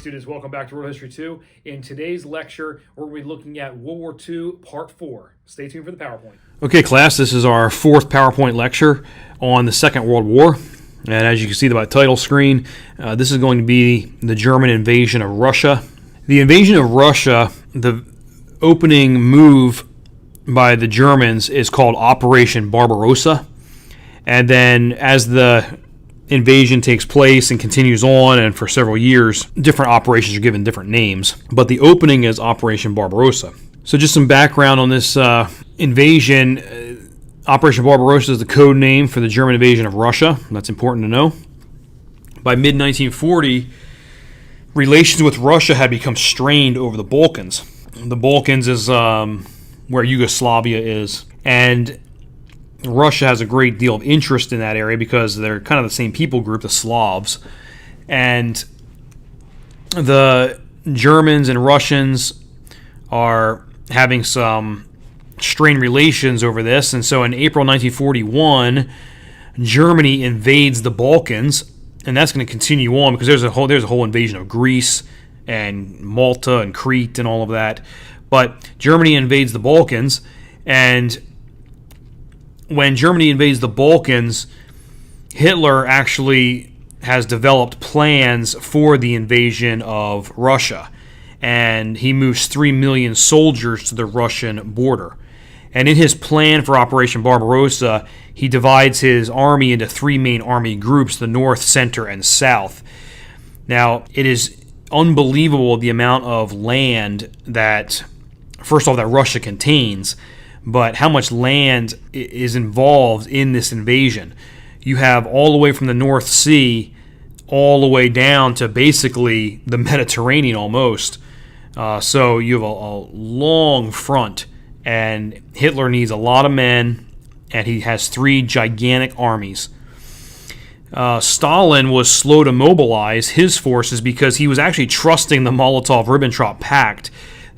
students, welcome back to World History 2. In today's lecture, we're going to be looking at World War II, Part 4. Stay tuned for the PowerPoint. Okay, class, this is our fourth PowerPoint lecture on the Second World War. And as you can see by the title screen, this is going to be the German invasion of Russia. The invasion of Russia, the opening move by the Germans is called Operation Barbarossa. And then as the invasion takes place and continues on, and for several years, different operations are given different names. But the opening is Operation Barbarossa. So just some background on this invasion. Operation Barbarossa is the code name for the German invasion of Russia. That's important to know. By mid-1940, relations with Russia had become strained over the Balkans. The Balkans is where Yugoslavia is. And Russia has a great deal of interest in that area because they're kind of the same people group, the Slavs. And the Germans and Russians are having some strained relations over this. And so in April 1941, Germany invades the Balkans. And that's going to continue on because there's a whole invasion of Greece and Malta and Crete and all of that. But Germany invades the Balkans, and when Germany invades the Balkans, Hitler actually has developed plans for the invasion of Russia. And he moves 3 million soldiers to the Russian border. And in his plan for Operation Barbarossa, he divides his army into three main army groups, the North, Center, and South. Now, it is unbelievable the amount of land that, first off, that Russia contains, but how much land is involved in this invasion. You have all the way from the North Sea all the way down to basically the Mediterranean almost. So you have a long front, and Hitler needs a lot of men, and he has three gigantic armies. Stalin was slow to mobilize his forces because he was actually trusting the Molotov-Ribbentrop Pact.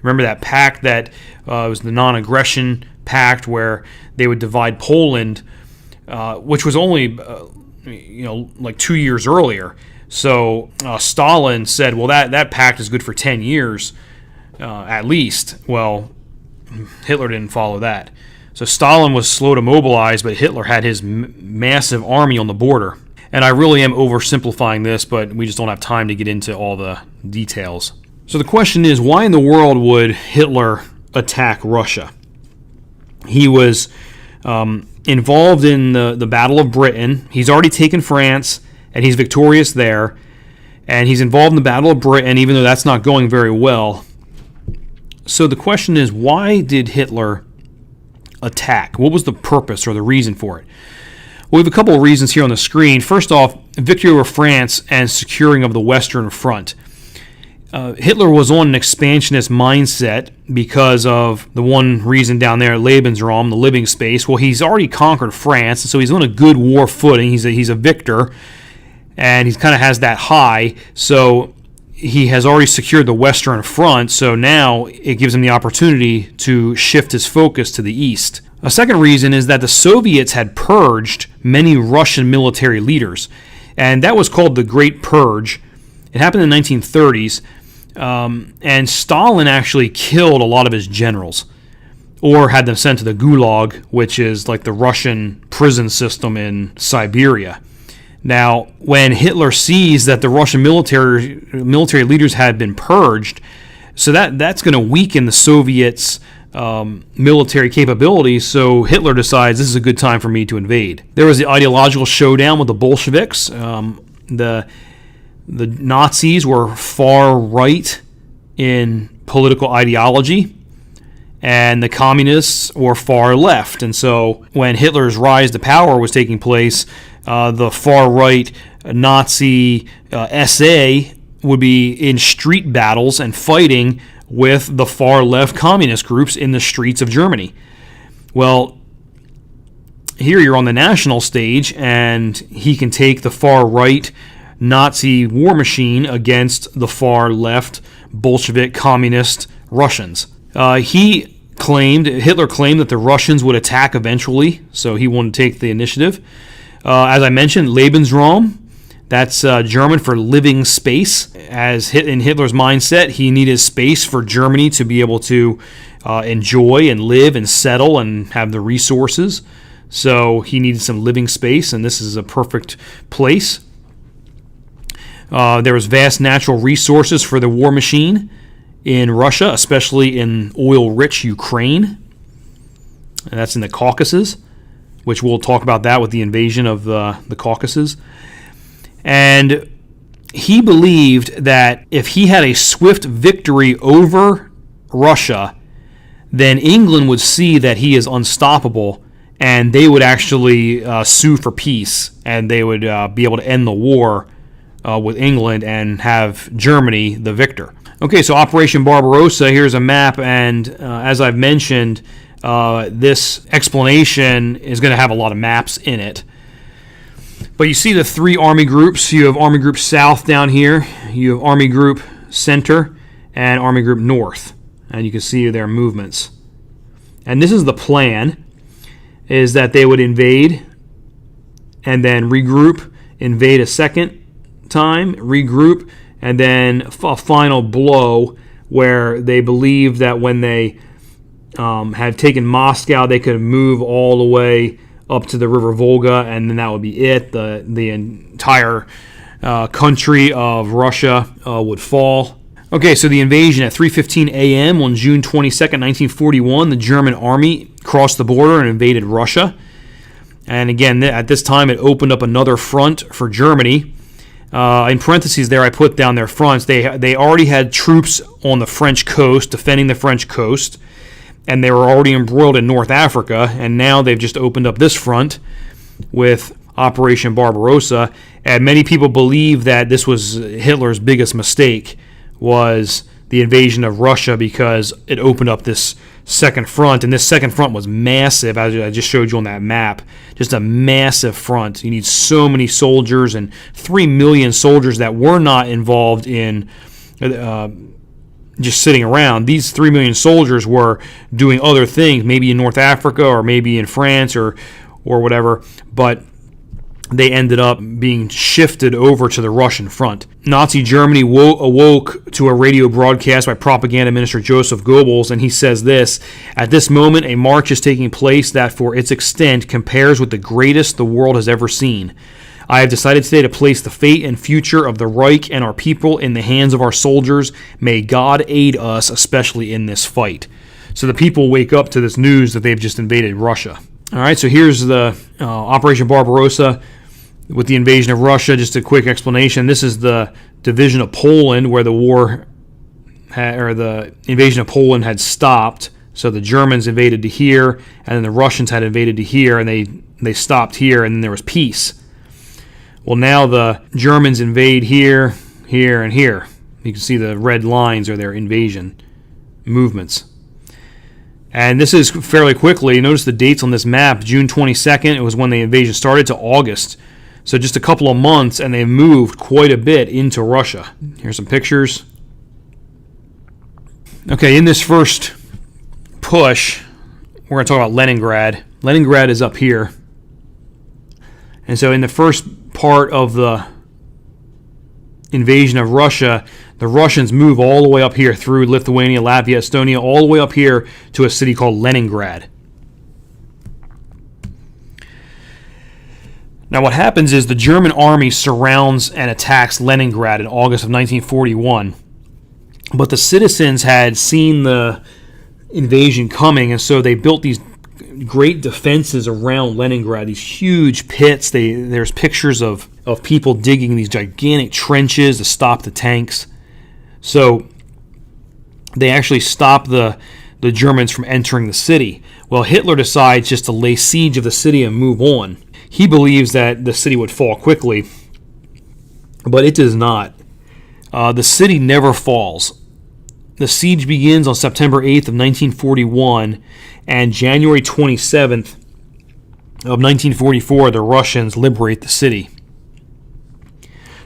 Remember that pact that was the non-aggression pact where they would divide Poland, which was only like 2 years earlier. So Stalin said, well, that pact is good for 10 years at least. Well, Hitler didn't follow that. So Stalin was slow to mobilize, but Hitler had his massive army on the border. And I really am oversimplifying this, but we just don't have time to get into all the details. So the question is, why in the world would Hitler attack Russia? He was involved in the Battle of Britain. He's already taken France, and he's victorious there. And he's involved in the Battle of Britain, even though that's not going very well. So the question is, why did Hitler attack? What was the purpose or the reason for it? Well, we have a couple of reasons here on the screen. First off, victory over France and securing of the Western Front. Hitler was on an expansionist mindset because of the one reason down there, Lebensraum, the living space. Well, he's already conquered France, so he's on a good war footing. He's a victor, and he kind of has that high. So he has already secured the Western Front, so now it gives him the opportunity to shift his focus to the east. A second reason is that the Soviets had purged many Russian military leaders, and that was called the Great Purge. It happened in the 1930s. And Stalin actually killed a lot of his generals or had them sent to the Gulag, which is like the Russian prison system in Siberia. Now, when Hitler sees that the Russian military leaders had been purged, so that's going to weaken the Soviets' military capabilities, so Hitler decides this is a good time for me to invade. There was the ideological showdown with the Bolsheviks. The Nazis were far right in political ideology, and the communists were far left. And so when Hitler's rise to power was taking place, the far right Nazi SA would be in street battles and fighting with the far left communist groups in the streets of Germany. Well, here you're on the national stage, and he can take the far right Nazi war machine against the far left Bolshevik communist Russians. Hitler claimed that the Russians would attack eventually, so he wanted to take the initiative. As I mentioned, Lebensraum, That's German for living space. As in Hitler's mindset, he needed space for Germany to be able to enjoy and live and settle and have the resources. So he needed some living space, and this is a perfect place. There was vast natural resources for the war machine in Russia, especially in oil-rich Ukraine. And that's in the Caucasus, which we'll talk about that with the invasion of the Caucasus. And he believed that if he had a swift victory over Russia, then England would see that he is unstoppable, and they would actually sue for peace, and they would be able to end the war with England and have Germany the victor. Okay, so Operation Barbarossa, here's a map, and as I've mentioned, this explanation is going to have a lot of maps in it. But you see the three army groups. You have Army Group South down here, you have Army Group Center, and Army Group North. And you can see their movements. And this is the plan, is that they would invade and then regroup, invade a second time, regroup, and then a final blow where they believed that when they had taken Moscow, they could move all the way up to the River Volga, and then that would be it. The entire country of Russia would fall. Okay, so the invasion at 3:15 a.m. on June 22nd, 1941, the German army crossed the border and invaded Russia. And again, at this time, it opened up another front for Germany. In parentheses there, I put down their fronts. They already had troops on the French coast, defending the French coast, and they were already embroiled in North Africa, and now they've just opened up this front with Operation Barbarossa. And many people believe that this was Hitler's biggest mistake, was the invasion of Russia, because it opened up this second front, and this second front was massive, as I just showed you on that map. Just a massive front. You need so many soldiers, and 3 million soldiers that were not involved in just sitting around. These 3 million soldiers were doing other things, maybe in North Africa or maybe in France or whatever, but they ended up being shifted over to the Russian front. Nazi Germany awoke to a radio broadcast by propaganda minister Joseph Goebbels, and he says this: "At this moment, a march is taking place that for its extent compares with the greatest the world has ever seen. I have decided today to place the fate and future of the Reich and our people in the hands of our soldiers. May God aid us, especially in this fight." So the people wake up to this news that they've just invaded Russia. All right, so here's the Operation Barbarossa with the invasion of Russia. Just a quick explanation. This is the division of Poland where the war or the invasion of Poland had stopped. So the Germans invaded to here, and then the Russians had invaded to here, and they stopped here, and then there was peace. Well, now the Germans invade here, here, and here. You can see the red lines are their invasion movements. And this is fairly quickly. Notice the dates on this map. June 22nd, it was when the invasion started, to August. So just a couple of months, and they moved quite a bit into Russia. Here's some pictures. Okay, in this first push, we're going to talk about Leningrad. Leningrad is up here. And so in the first part of the invasion of Russia, the Russians move all the way up here through Lithuania, Latvia, Estonia, all the way up here to a city called Leningrad. Now what happens is the German army surrounds and attacks Leningrad in August of 1941. But the citizens had seen the invasion coming, and so they built these great defenses around Leningrad, these huge pits. There's pictures of people digging these gigantic trenches to stop the tanks. So they actually stop the Germans from entering the city. Well, Hitler decides just to lay siege of the city and move on. He believes that the city would fall quickly, but it does not. The city never falls. The siege begins on September 8th of 1941, and January 27th of 1944, the Russians liberate the city.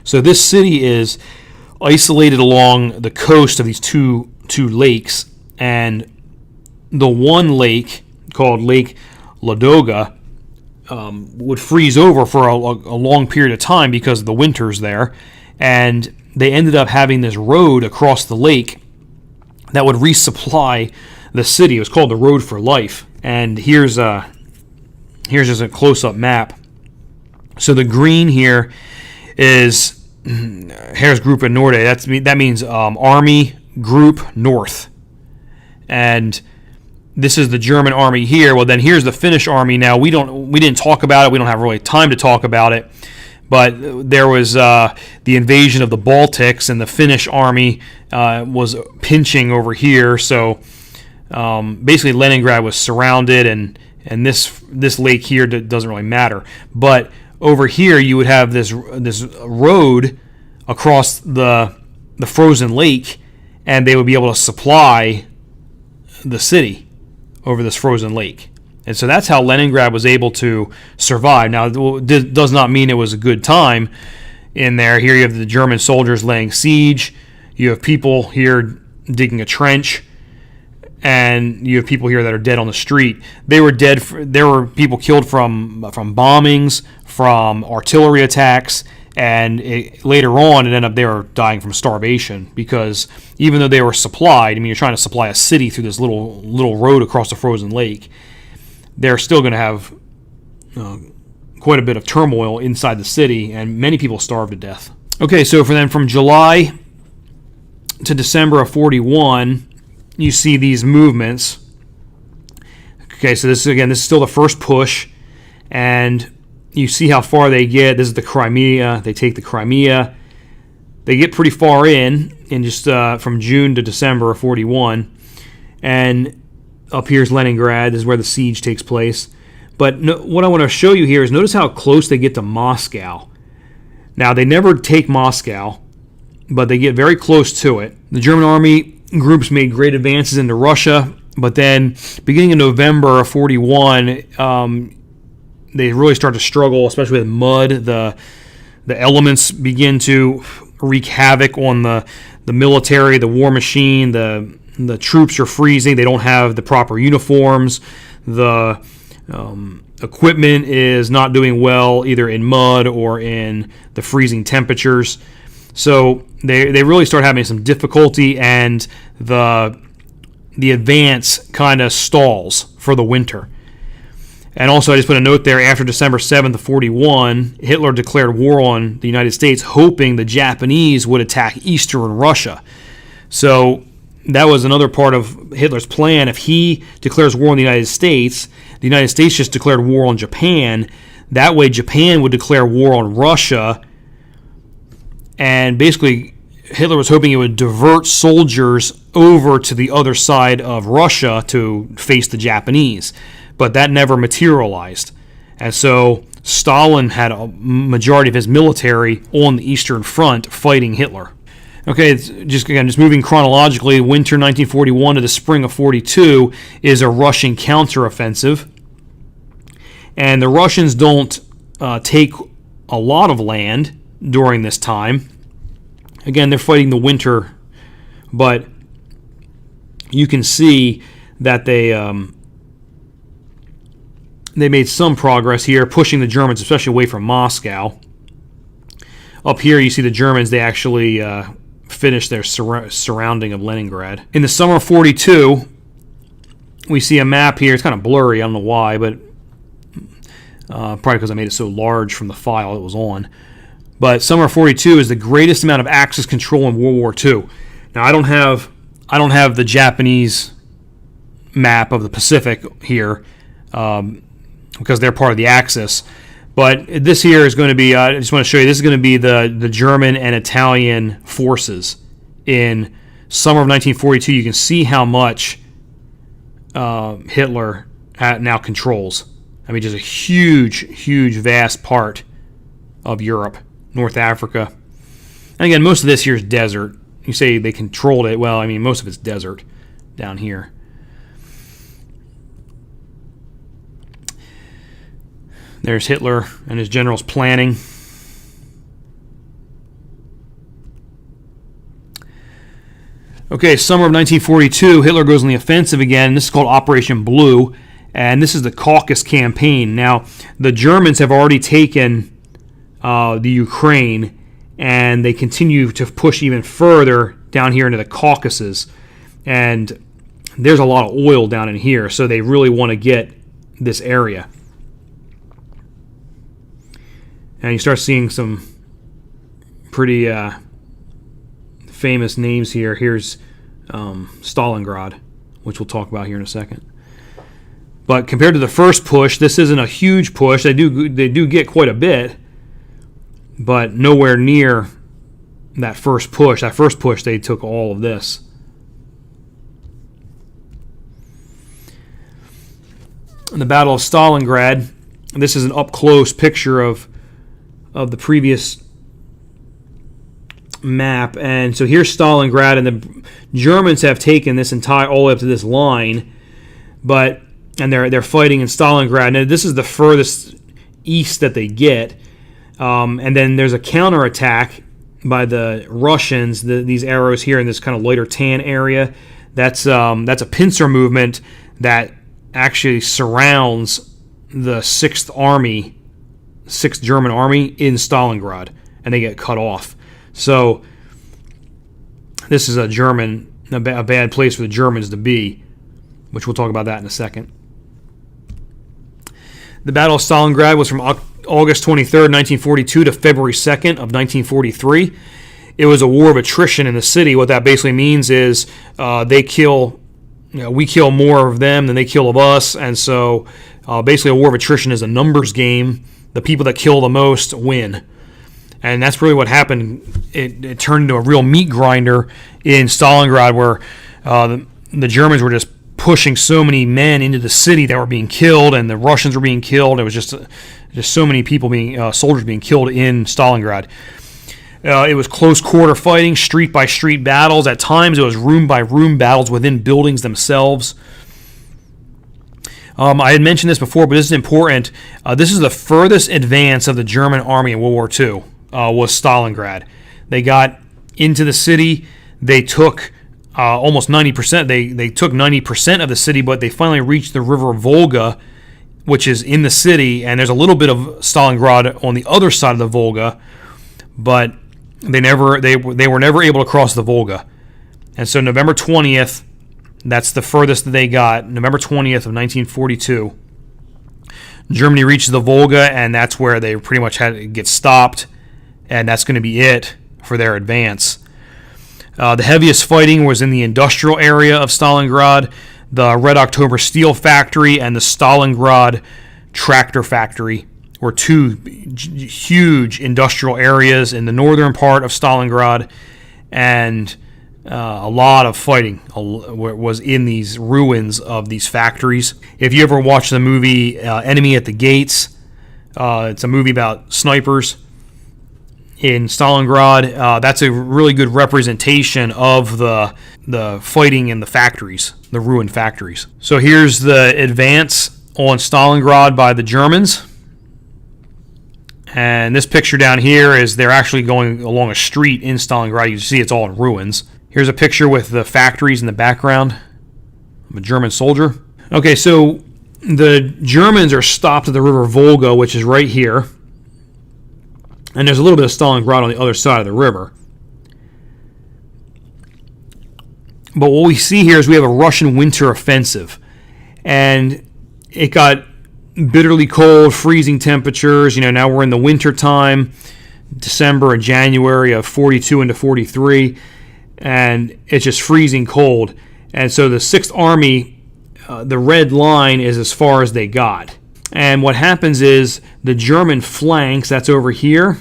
So this city is isolated along the coast of these two lakes, and the one lake, called Lake Ladoga, would freeze over for a long period of time because of the winters there, and they ended up having this road across the lake that would resupply the city. It was called the Road for Life, and here's just a close-up map. So the green here is Heeresgruppe Norde. That means Army Group North, and this is the German army here. Well, then here's the Finnish army. Now we didn't talk about it. We don't have really time to talk about it. But there was the invasion of the Baltics, and the Finnish army was pinching over here. So basically, Leningrad was surrounded, and this lake here doesn't really matter. But over here, you would have this road across the frozen lake, and they would be able to supply the city over this frozen lake. And so that's how Leningrad was able to survive. Now, it does not mean it was a good time in there. Here you have the German soldiers laying siege. You have people here digging a trench. And you have people here that are dead on the street. They were dead. There were people killed from bombings, from artillery attacks, and later on it ended up they were dying from starvation, because even though they were supplied, I mean, you're trying to supply a city through this little road across the frozen lake, they're still going to have quite a bit of turmoil inside the city, and many people starved to death. Okay, so from July to December of 41, you see these movements. Okay, so this is still the first push, and you see how far they get. This is the Crimea. They take the Crimea. They get pretty far in just from June to December of 41. And up here's Leningrad. This is where the siege takes place. But what I want to show you here is notice how close they get to Moscow. Now, they never take Moscow, but they get very close to it. The German army groups made great advances into Russia, but then beginning in November of 41, they really start to struggle, especially with mud. The elements begin to wreak havoc on the military, the war machine. The troops are freezing. They don't have the proper uniforms. The equipment is not doing well, either in mud or in the freezing temperatures. So they really start having some difficulty, and the advance kind of stalls for the winter. And also, I just put a note there, after December 7th of 41, Hitler declared war on the United States, hoping the Japanese would attack eastern Russia. So that was another part of Hitler's plan. If he declares war on the United States just declared war on Japan. That way, Japan would declare war on Russia. And basically, Hitler was hoping it would divert soldiers over to the other side of Russia to face the Japanese. But that never materialized. And so Stalin had a majority of his military on the Eastern Front fighting Hitler. Okay, just moving chronologically, winter 1941 to the spring of 42 is a Russian counteroffensive. And the Russians don't take a lot of land during this time. Again, they're fighting the winter, but you can see that they made some progress here, pushing the Germans, especially away from Moscow. Up here, you see the Germans, they actually finished their surrounding of Leningrad. In the summer of 42, we see a map here. It's kind of blurry, I don't know why, but probably because I made it so large from the file it was on. But summer of 42 is the greatest amount of Axis control in World War II. Now, I don't have the Japanese map of the Pacific here, because they're part of the Axis. But this here is going to be, I just want to show you, this is going to be the German and Italian forces in summer of 1942. You can see how much Hitler now controls. I mean, just a huge, vast part of Europe, North Africa. And again, most of this here is desert. You say they controlled it. Well, I mean, most of it's desert down here. There's Hitler and his generals planning. Okay, summer of 1942, Hitler goes on the offensive again. This is called Operation Blue. And this is the Caucasus campaign. Now, the Germans have already taken the Ukraine, and they continue to push even further down here into the Caucasus. And there's a lot of oil down in here, so they really want to get this area. And you start seeing some pretty famous names here. Here's Stalingrad, which we'll talk about here in a second. But compared to the first push, this isn't a huge push. They do get quite a bit, but nowhere near that first push. That first push, they took all of this. In the Battle of Stalingrad, this is an up-close picture of the previous map. And so here's Stalingrad, and the Germans have taken this entire all the way up to this line, and they're fighting in Stalingrad. Now this is the furthest east that they get, and then there's a counterattack by the Russians. These arrows here in this kind of lighter tan area, that's a pincer movement that actually surrounds the 6th German Army in Stalingrad, and they get cut off. So this is a bad place for the Germans to be, which we'll talk about that in a second. The Battle of Stalingrad was from August 23rd, 1942 to February 2nd of 1943. It was a war of attrition in the city. What that basically means is we kill more of them than they kill of us, and so basically a war of attrition is a numbers game. The people that kill the most win. And that's really what happened. It turned into a real meat grinder in Stalingrad, where the Germans were just pushing so many men into the city that were being killed, and the Russians were being killed. It was just so many people soldiers being killed in Stalingrad. It was close quarter fighting, street by street battles. At times, it was room by room battles within buildings themselves. I had mentioned this before, but this is important. This is the furthest advance of the German army in World War II, was Stalingrad. They got into the city. They took almost 90%. They took 90% of the city, but they finally reached the river Volga, which is in the city, and there's a little bit of Stalingrad on the other side of the Volga, but they were never able to cross the Volga. And so November 20th, that's the furthest that they got, November 20th of 1942. Germany reaches the Volga, and that's where they pretty much had to get stopped, and that's going to be it for their advance. The heaviest fighting was in the industrial area of Stalingrad. The Red October Steel Factory and the Stalingrad Tractor Factory were two huge industrial areas in the northern part of Stalingrad, and a lot of fighting was in these ruins of these factories. If you ever watch the movie Enemy at the Gates, it's a movie about snipers in Stalingrad. That's a really good representation of the fighting in the factories, the ruined factories. So here's the advance on Stalingrad by the Germans. And this picture down here is they're actually going along a street in Stalingrad. You can see it's all in ruins. Here's a picture with the factories in the background of a German soldier. Okay, so the Germans are stopped at the river Volga, which is right here. And there's a little bit of Stalingrad on the other side of the river. But what we see here is we have a Russian winter offensive. And it got bitterly cold, freezing temperatures. Now we're in the winter time, December and January of 42 into 43. And it's just freezing cold. And so the 6th Army, the red line is as far as they got. And what happens is the German flanks, that's over here,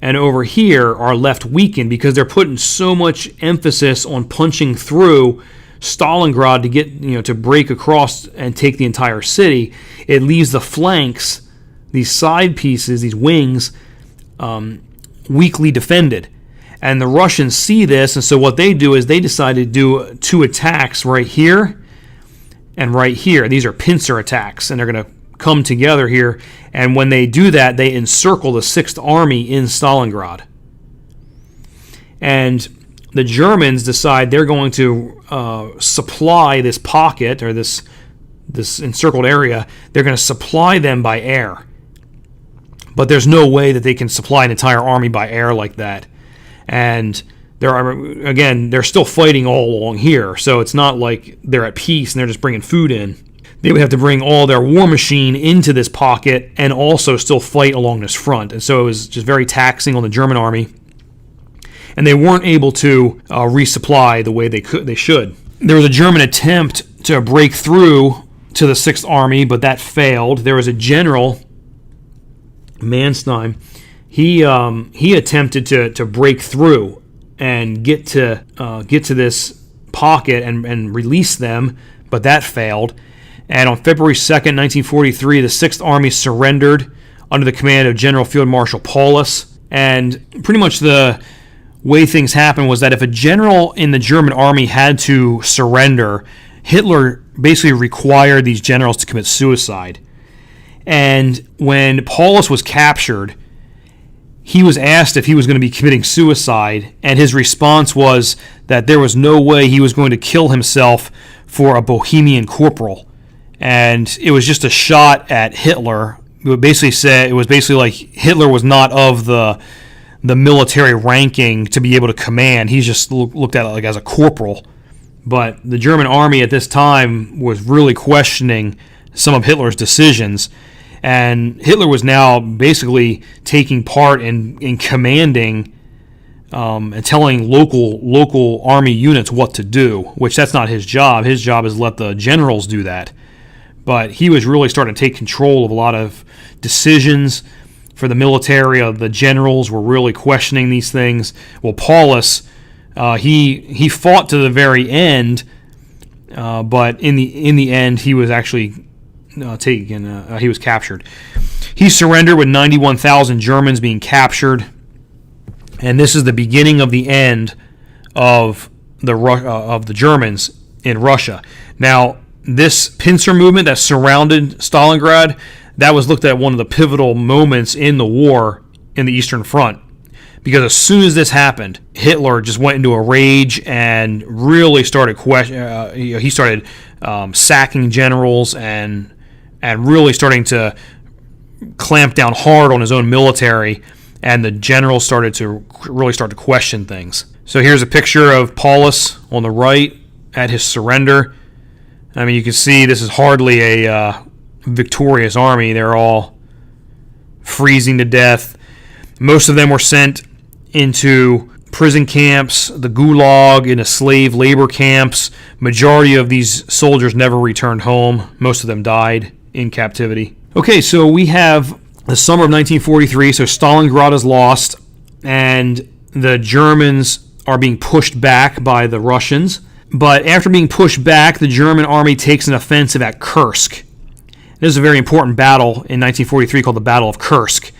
and over here are left weakened because they're putting so much emphasis on punching through Stalingrad to get, to break across and take the entire city. It leaves the flanks, these side pieces, these wings, weakly defended. And the Russians see this, and so what they do is they decide to do 2 attacks right here and right here. These are pincer attacks, and they're going to come together here. And when they do that, they encircle the 6th Army in Stalingrad. And the Germans decide they're going to supply this pocket or this this encircled area, they're going to supply them by air. But there's no way that they can supply an entire army by air like that. And they're still fighting all along here, so it's not like they're at peace and they're just bringing food in. They would have to bring all their war machine into this pocket and also still fight along this front. And so it was just very taxing on the German army. And they weren't able to resupply the way they should. There was a German attempt to break through to the 6th Army, but that failed. There was a general, Manstein. He attempted to break through and get to this pocket and release them, but that failed. And on February 2nd, 1943, the 6th Army surrendered under the command of General Field Marshal Paulus. And pretty much the way things happened was that if a general in the German army had to surrender, Hitler basically required these generals to commit suicide. And when Paulus was captured, he was asked if he was going to be committing suicide, and his response was that there was no way he was going to kill himself for a Bohemian corporal. And it was just a shot at Hitler. It was basically like Hitler was not of the military ranking to be able to command. He's just looked at it like as a corporal. But the German army at this time was really questioning some of Hitler's decisions. And Hitler was now basically taking part in commanding and telling local army units what to do, which that's not his job. His job is to let the generals do that. But he was really starting to take control of a lot of decisions for the military. The generals were really questioning these things. Well, Paulus, he fought to the very end, but in the end, he was actually taken. He was captured. He surrendered with 91,000 Germans being captured, and this is the beginning of the end of the Germans in Russia. Now, this pincer movement that surrounded Stalingrad, that was looked at one of the pivotal moments in the war in the Eastern Front. Because as soon as this happened, Hitler just went into a rage and really started sacking generals and really starting to clamp down hard on his own military, and the generals started to question things. So here's a picture of Paulus on the right at his surrender. I mean, you can see this is hardly a victorious army. They're all freezing to death. Most of them were sent into prison camps, the Gulag, into slave labor camps. Majority of these soldiers never returned home. Most of them died in captivity. Okay, so we have the summer of 1943, so Stalingrad is lost, and the Germans are being pushed back by the Russians. But after being pushed back, the German army takes an offensive at Kursk. This is a very important battle in 1943 called the Battle of Kursk.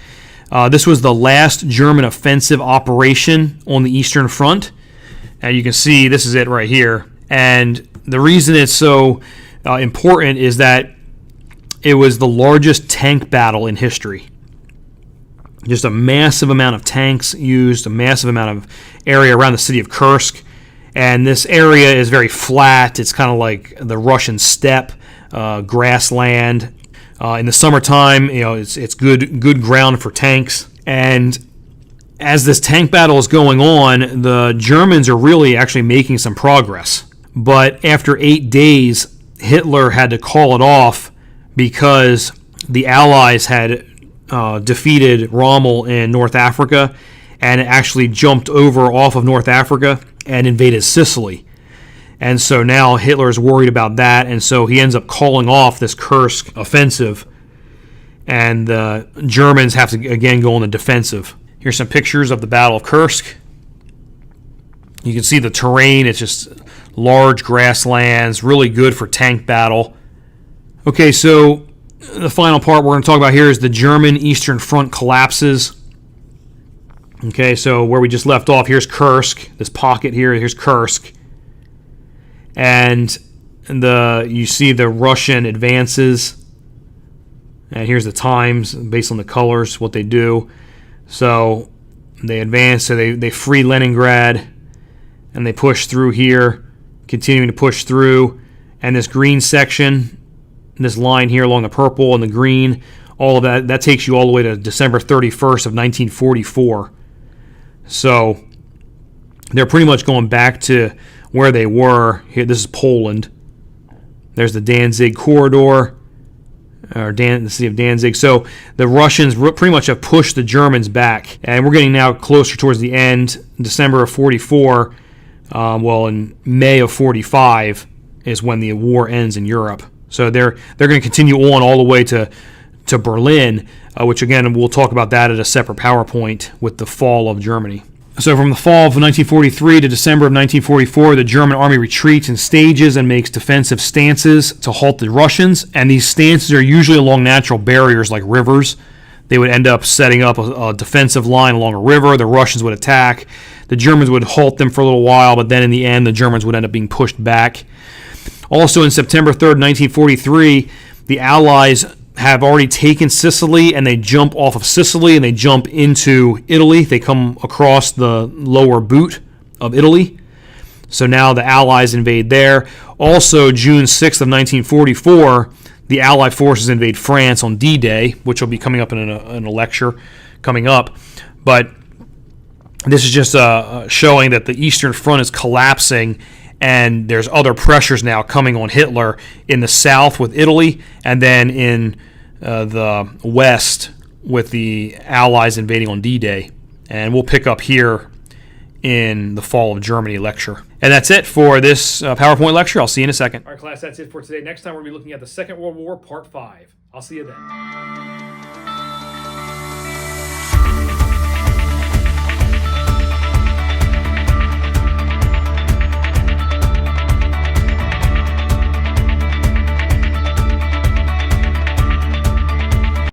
This was the last German offensive operation on the Eastern Front. And you can see this is it right here. And the reason it's so important is that it was the largest tank battle in history. Just a massive amount of tanks used, a massive amount of area around the city of Kursk. And this area is very flat. It's kind of like the Russian steppe, grassland. In the summertime, it's good ground for tanks. And as this tank battle is going on, the Germans are really actually making some progress. But after 8 days, Hitler had to call it off because the Allies had defeated Rommel in North Africa and actually jumped over off of North Africa and invaded Sicily. And so now Hitler is worried about that, and so he ends up calling off this Kursk offensive, and the Germans have to again go on the defensive. Here's some pictures of the Battle of Kursk. You can see the terrain. It's just large grasslands, really good for tank battle. Okay, so the final part we're going to talk about here is the German Eastern Front collapses. Okay, so where we just left off, here's Kursk. This pocket here, here's Kursk. And you see the Russian advances. And here's the times based on the colors, what they do. So they advance, so they free Leningrad, and they push through here, continuing to push through. And this green section this line here along the purple and the green, all of that takes you all the way to December 31st of 1944. So they're pretty much going back to where they were. Here, this is Poland. There's the Danzig corridor, the city of Danzig. So the Russians pretty much have pushed the Germans back, and we're getting now closer towards the end. December of 44, in May of 45 is when the war ends in Europe. So they're going to continue on all the way to Berlin, which again we'll talk about that at a separate PowerPoint with the fall of Germany. So from the fall of 1943 to December of 1944, the German army retreats in stages and makes defensive stances to halt the Russians. And these stances are usually along natural barriers like rivers. They would end up setting up a defensive line along a river. The Russians would attack. The Germans would halt them for a little while, but then in the end, the Germans would end up being pushed back. Also in September 3rd, 1943, the Allies have already taken Sicily, and they jump off of Sicily and they jump into Italy. They come across the lower boot of Italy. So now the Allies invade there. Also, June 6th of 1944, the Allied forces invade France on D-Day, which will be coming up in a lecture coming up. But this is just showing that the Eastern Front is collapsing, and there's other pressures now coming on Hitler in the south with Italy, and then in the west with the Allies invading on D-Day. And we'll pick up here in the fall of Germany lecture. And that's it for this PowerPoint lecture. I'll see you in a second. All right, class, that's it for today. Next time we're going to be looking at the Second World War, Part 5. I'll see you then.